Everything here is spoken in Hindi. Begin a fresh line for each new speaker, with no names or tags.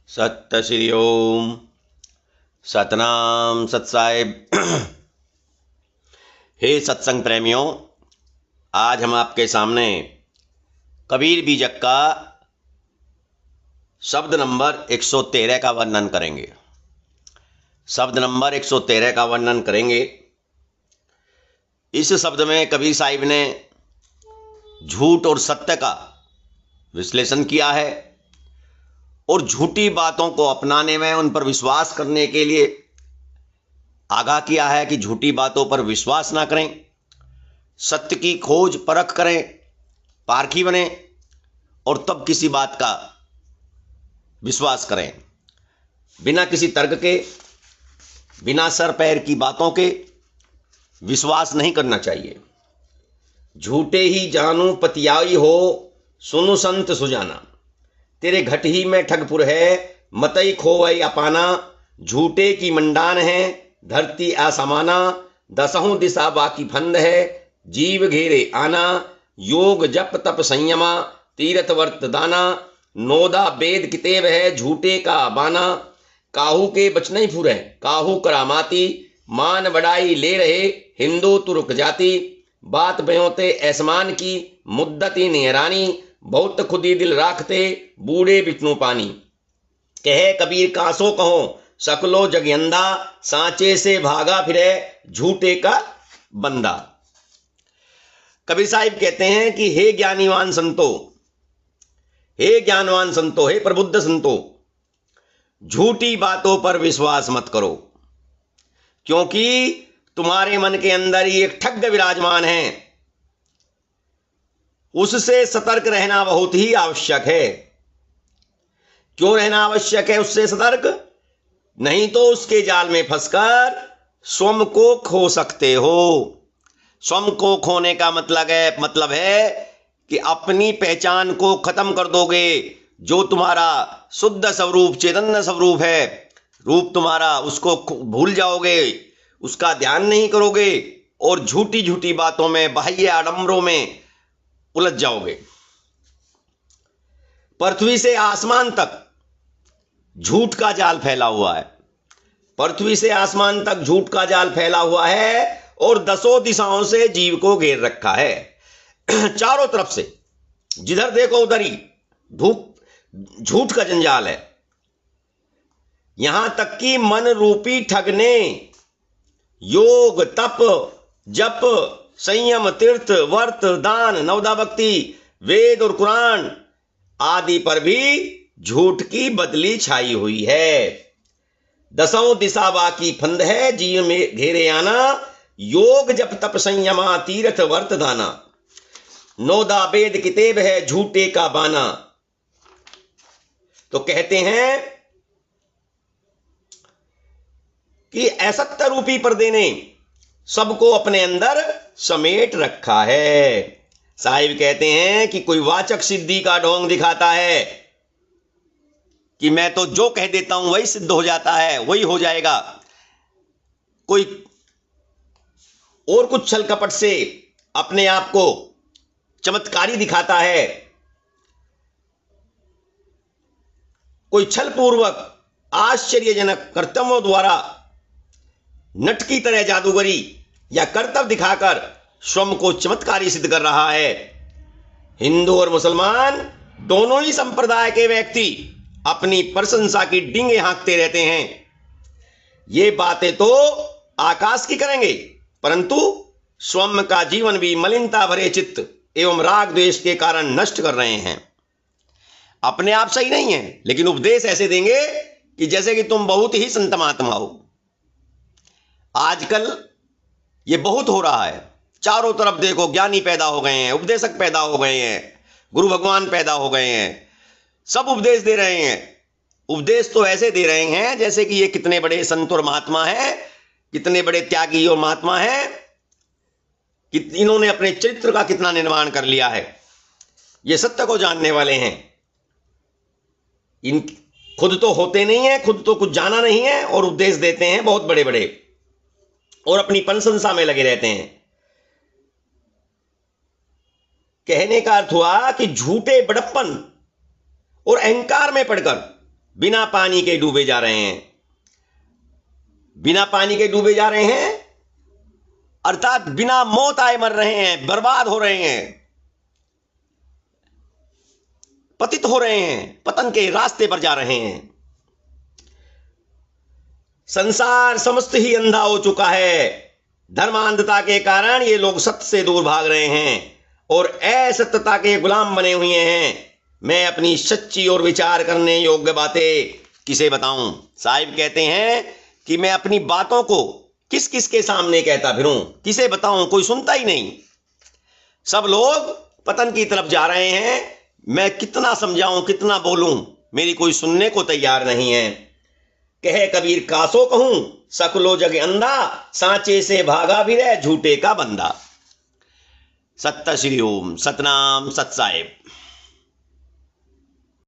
सत्य श्री ओम। सतनाम सत साहिब। हे सत्संग प्रेमियों, आज हम आपके सामने कबीर बीजक का शब्द नंबर 113 का वर्णन करेंगे। शब्द नंबर 113 का वर्णन करेंगे। इस शब्द में कबीर साहिब ने झूठ और सत्य का विश्लेषण किया है और झूठी बातों को अपनाने में, उन पर विश्वास करने के लिए आगाह किया है कि झूठी बातों पर विश्वास ना करें, सत्य की खोज परख करें, पारखी बने और तब किसी बात का विश्वास करें। बिना किसी तर्क के, बिना सर पैर की बातों के विश्वास नहीं करना चाहिए। झूठे ही जानू पतियाई हो, सुनु संत सुजाना। तेरे घट ही में ठगपुर है, मतई खोवई अपाना। झूठे की मंडान है, धरती असमाना। दसहों दिशा बाकी फंद है, जीव घेरे आना। योग जप तप संयमा, तीरथ वर्त दाना। नोदा वेद कितेब है, झूठे का बाना। काहू के बचनई फुर है, काहू करामाती। मान बढ़ाई ले रहे, हिंदू तुर्क जाति। बात बयोते ऐसमान की, मुद्दती निहरानी। बहुत खुदी दिल राखते, बूढ़े बिष्णु पानी। कहे कबीर कासो कहो, सकलो जगयंदा। सांचे से भागा फिरे, झूठे का बंदा। कबीर साहिब कहते हैं कि हे ज्ञानीवान संतो, हे ज्ञानवान संतो, हे प्रबुद्ध संतो, झूठी बातों पर विश्वास मत करो, क्योंकि तुम्हारे मन के अंदर ही एक ठग विराजमान है। उससे सतर्क रहना बहुत ही आवश्यक है। क्यों रहना आवश्यक है उससे सतर्क? नहीं तो उसके जाल में फंसकर स्वयं को खो सकते हो। स्वयं को खोने का मतलब है कि अपनी पहचान को खत्म कर दोगे। जो तुम्हारा शुद्ध स्वरूप, चैतन्य स्वरूप है, रूप तुम्हारा, उसको भूल जाओगे, उसका ध्यान नहीं करोगे और झूठी झूठी बातों में, बाह्य आडंबरों में उलझ जाओगे। पृथ्वी से आसमान तक झूठ का जाल फैला हुआ है। पृथ्वी से आसमान तक झूठ का जाल फैला हुआ है और दसों दिशाओं से जीव को घेर रखा है। चारों तरफ से जिधर देखो उधर ही झूठ का जंजाल है। यहां तक कि मन रूपी ठग ने योग तप जप संयम तीर्थ वर्त दान नवदा भक्ति वेद और कुरान आदि पर भी झूठ की बदली छाई हुई है। दसों दिशा बाकी फंद है, जीव में घेरे आना। योग जप तप संयमा, तीर्थ वर्त दाना। नोदा वेद कितेब है, झूठे का बाना। तो कहते हैं कि असत्य रूपी पर्दे ने सबको अपने अंदर समेट रखा है। साहिब कहते हैं कि कोई वाचक सिद्धि का ढोंग दिखाता है कि मैं तो जो कह देता हूं वही सिद्ध हो जाता है, वही हो जाएगा। कोई और कुछ छल कपट से अपने आप को चमत्कारी दिखाता है। कोई छल पूर्वक आश्चर्यजनक कर्तव्यों द्वारा नट की तरह जादूगरी या कर्तव्य दिखाकर स्वयं को चमत्कारी सिद्ध कर रहा है। हिंदू और मुसलमान दोनों ही संप्रदाय के व्यक्ति अपनी प्रशंसा की डींगे हाँकते रहते हैं। ये बातें तो आकाश की करेंगे, परंतु स्वयं का जीवन भी मलिनता भरे चित्त एवं राग द्वेष के कारण नष्ट कर रहे हैं। अपने आप सही नहीं है, लेकिन उपदेश ऐसे देंगे कि जैसे कि तुम बहुत ही संत महात्मा हो। आजकल ये बहुत हो रहा है। चारों तरफ देखो, ज्ञानी पैदा हो गए हैं, उपदेशक पैदा हो गए हैं, गुरु भगवान पैदा हो गए हैं, सब उपदेश दे रहे हैं। उपदेश तो ऐसे दे रहे हैं जैसे कि ये कितने बड़े संत और महात्मा हैं, कितने बड़े त्यागी और महात्मा हैं, कि इन्होंने अपने चरित्र का कितना निर्माण कर लिया है। ये सत्य को जानने वाले हैं। इन खुद तो होते नहीं है, खुद तो कुछ जाना नहीं है और उपदेश देते हैं बहुत बड़े बड़े और अपनी प्रशंसा में लगे रहते हैं। कहने का अर्थ हुआ कि झूठे बड़प्पन और अहंकार में पड़कर बिना पानी के डूबे जा रहे हैं। बिना पानी के डूबे जा रहे हैं अर्थात बिना मौत आए मर रहे हैं, बर्बाद हो रहे हैं, पतित हो रहे हैं, पतन के रास्ते पर जा रहे हैं। संसार समस्त ही अंधा हो चुका है। धर्मांधता के कारण ये लोग सत्य से दूर भाग रहे हैं और असत्यता के गुलाम बने हुए हैं। मैं अपनी सच्ची और विचार करने योग्य बातें किसे बताऊं? साहिब कहते हैं कि मैं अपनी बातों को किस किस के सामने कहता फिरूं, किसे बताऊं, कोई सुनता ही नहीं। सब लोग पतन की तरफ जा रहे हैं। मैं कितना समझाऊं, कितना बोलूं, मेरी कोई सुनने को तैयार नहीं है। कहे कबीर कासो कहूं, सकलो जग अंधा, सांचे से भागा भी रहे झूठे का बंदा। सत्य श्री ओम, सतनाम, सत साहिब।